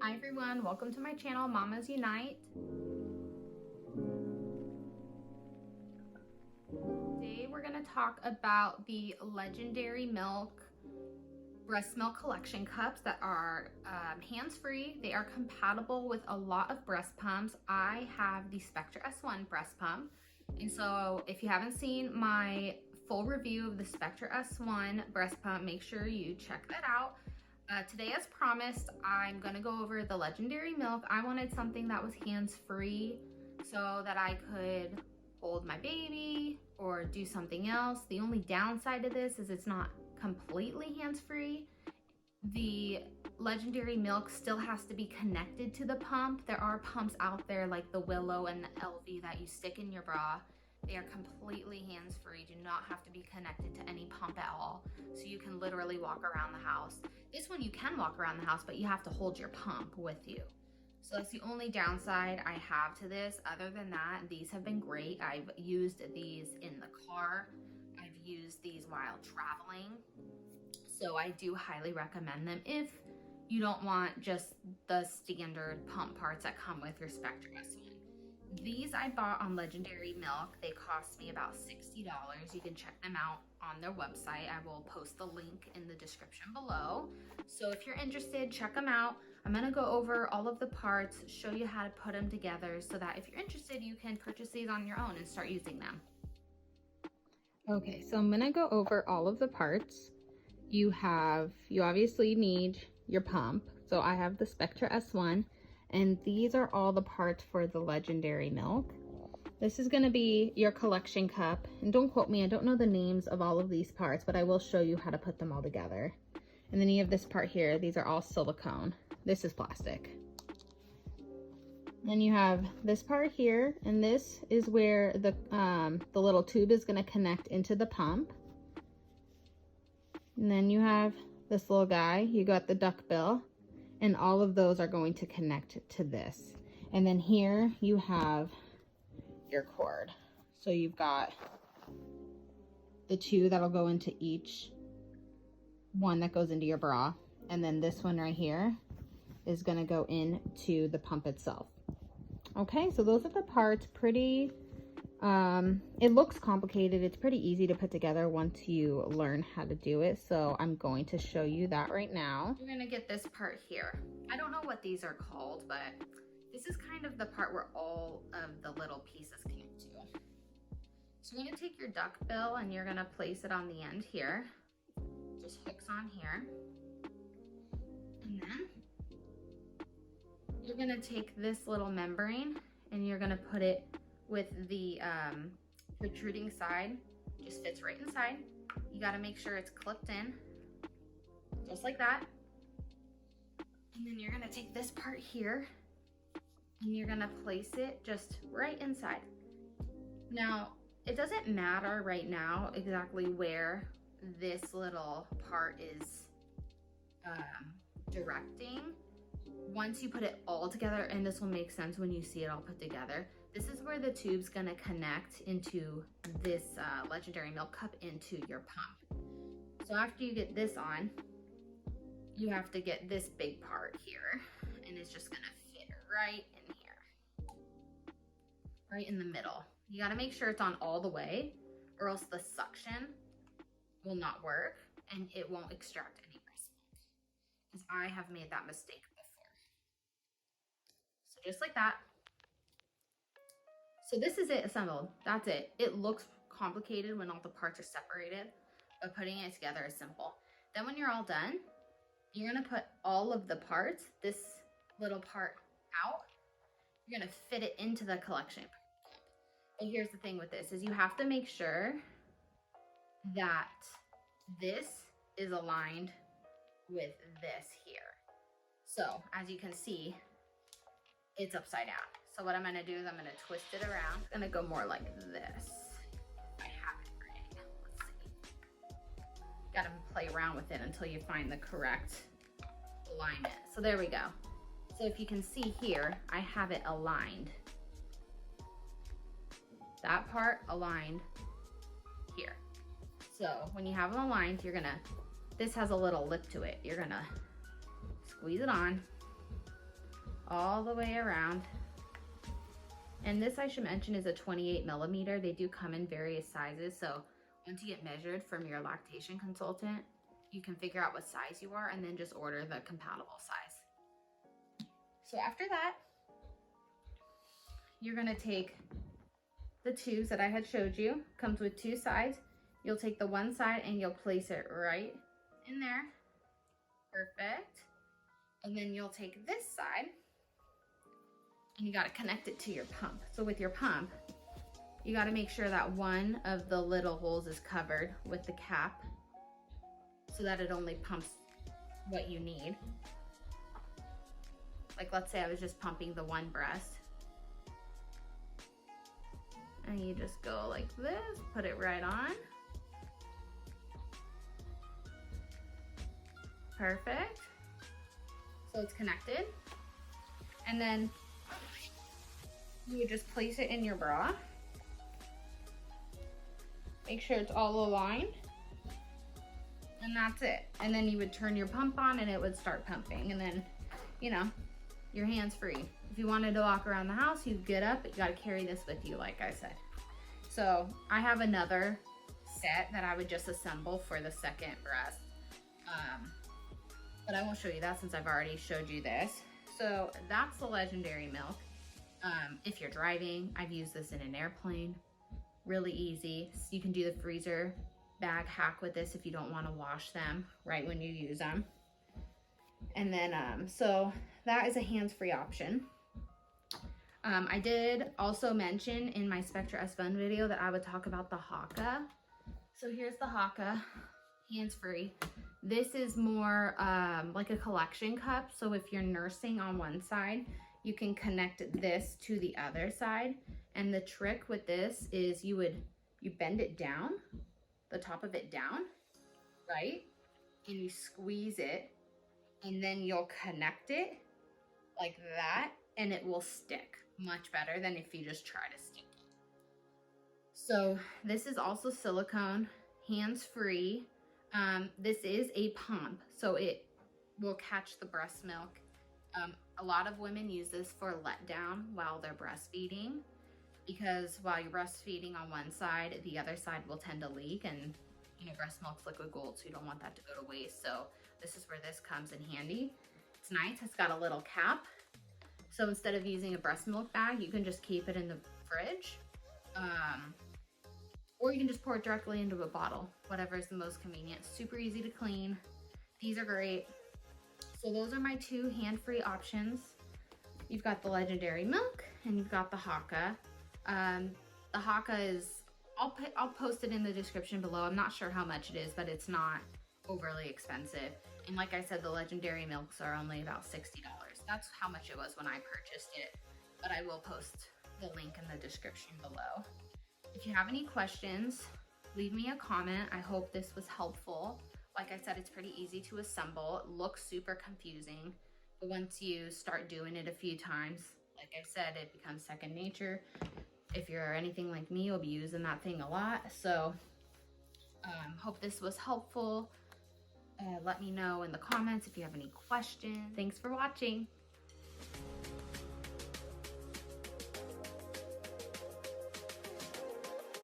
Hi everyone, welcome to my channel, Mamas Unite. Today we're going to talk about the Legendary Milk breast milk collection cups that are hands-free. They are compatible with a lot of breast pumps. I have the Spectra S1 breast pump, and so if you haven't seen my full review of the Spectra S1 breast pump, make sure you check that out. Today, as promised, I'm gonna go over the Legendary Milk. I wanted something that was hands-free so that I could hold my baby or do something else. The only downside to this is it's not completely hands-free. The Legendary Milk still has to be connected to the pump. There are pumps out there like the Willow and the Elvie that you stick in your bra. They are completely hands-free, do not have to be connected to any pump at all. So you can literally walk around the house. This one you can walk around the house, but you have to hold your pump with you. So that's the only downside I have to this. Other than that, these have been great. I've used these in the car. I've used these while traveling. So I do highly recommend them if you don't want just the standard pump parts that come with your Spectra S1. These I bought on Legendary Milk. They cost me about $60. You can check them out on their website. I will post the link in the description below. So if you're interested, check them out. I'm gonna go over all of the parts, show you how to put them together so that if you're interested, you can purchase these on your own and start using them. Okay, so I'm gonna go over all of the parts. You obviously need your pump. So I have the Spectra S1. And these are all the parts for the Legendary Milk. This is going to be your collection cup. And don't quote me, I don't know the names of all of these parts, but I will show you how to put them all together. And then you have this part here. These are all silicone. This is plastic. Then you have this part here, and this is where the little tube is going to connect into the pump. And then you have this little guy. You got the duck bill. And all of those are going to connect to this. And then here you have your cord. So you've got the two that'll go into each one that goes into your bra. And then this one right here is gonna go into the pump itself. Okay, so those are the parts. It looks complicated. It's pretty easy to put together once you learn how to do it. So I'm going to show you that right now. You're gonna get this part here. I don't know what these are called, but this is kind of the part where all of the little pieces connect to. So you're gonna take your duck bill and you're gonna place it on the end here. Just hooks on here. And then you're gonna take this little membrane and you're gonna put it with the protruding side. Just fits right inside. You got to make sure it's clipped in just like that. And then you're going to take this part here and you're going to place it just right inside. Now it doesn't matter right now exactly where this little part is directing. Once you put it all together, and this will make sense when you see it all put together, this is where the tube's gonna connect into this Legendary Milk cup into your pump. So after you get this on, you have to get this big part here, and it's just gonna fit right in here, right in the middle. You gotta make sure it's on all the way, or else the suction will not work and it won't extract any breast milk, because I have made that mistake before. So just like that. So this is it assembled. That's it. It looks complicated when all the parts are separated, but putting it together is simple. Then when you're all done, you're gonna put all of the parts, this little part out. You're gonna fit it into the collection. And here's the thing with this, is you have to make sure that this is aligned with this here. So as you can see, it's upside down. So what I'm gonna do is I'm gonna twist it around. It's gonna go more like this. I have it right. Let's see. Gotta play around with it until you find the correct alignment. So there we go. So if you can see here, I have it aligned. That part aligned here. So when you have them aligned, this has a little lip to it. You're gonna squeeze it on all the way around. And this, I should mention, is a 28 millimeter. They do come in various sizes, so once you get measured from your lactation consultant, you can figure out what size you are and then just order the compatible size. So after that, you're gonna take the tubes that I had showed you. Comes with two sides. You'll take the one side and you'll place it right in there. Perfect. And then you'll take this side and you got to connect it to your pump. So with your pump, you got to make sure that one of the little holes is covered with the cap so that it only pumps what you need. Like, let's say I was just pumping the one breast. And you just go like this, put it right on. Perfect. So it's connected. And then you just place it in your bra. Make sure it's all aligned. And that's it. And then you would turn your pump on and it would start pumping. And then, you know, your hands free. If you wanted to walk around the house, you get up, but you gotta carry this with you, like I said. So I have another set that I would just assemble for the second breast. But I won't show you that since I've already showed you this. So that's the Legendary Milk. If you're driving, I've used this in an airplane. Really easy. So you can do the freezer bag hack with this if you don't want to wash them right when you use them. And then, so that is a hands-free option. I did also mention in my Spectra S1 video that I would talk about the Haaka. So here's the Haaka, hands-free. This is more like a collection cup. So if you're nursing on one side, you can connect this to the other side. And the trick with this is you bend it down, the top of it down, right? And you squeeze it, and then you'll connect it like that, and it will stick much better than if you just try to stick it. So this is also silicone, hands-free. This is a pump, so it will catch the breast milk. A lot of women use this for letdown while they're breastfeeding, because while you're breastfeeding on one side, the other side will tend to leak, and you know, breast milk's liquid gold, so you don't want that to go to waste. So this is where this comes in handy. It's nice, it's got a little cap. So instead of using a breast milk bag, you can just keep it in the fridge. Or you can just pour it directly into a bottle, whatever is the most convenient. Super easy to clean. These are great. So those are my two hand-free options. You've got the Legendary Milk and you've got the Haaka. The Haaka is, I'll post it in the description below. I'm not sure how much it is, but it's not overly expensive. And like I said, the Legendary Milks are only about $60. That's how much it was when I purchased it, but I will post the link in the description below. If you have any questions, leave me a comment. I hope this was helpful. Like I said, it's pretty easy to assemble. It looks super confusing, but once you start doing it a few times, like I said, it becomes second nature. If you're anything like me, you'll be using that thing a lot. So hope this was helpful. Let me know in the comments if you have any questions. Thanks for watching.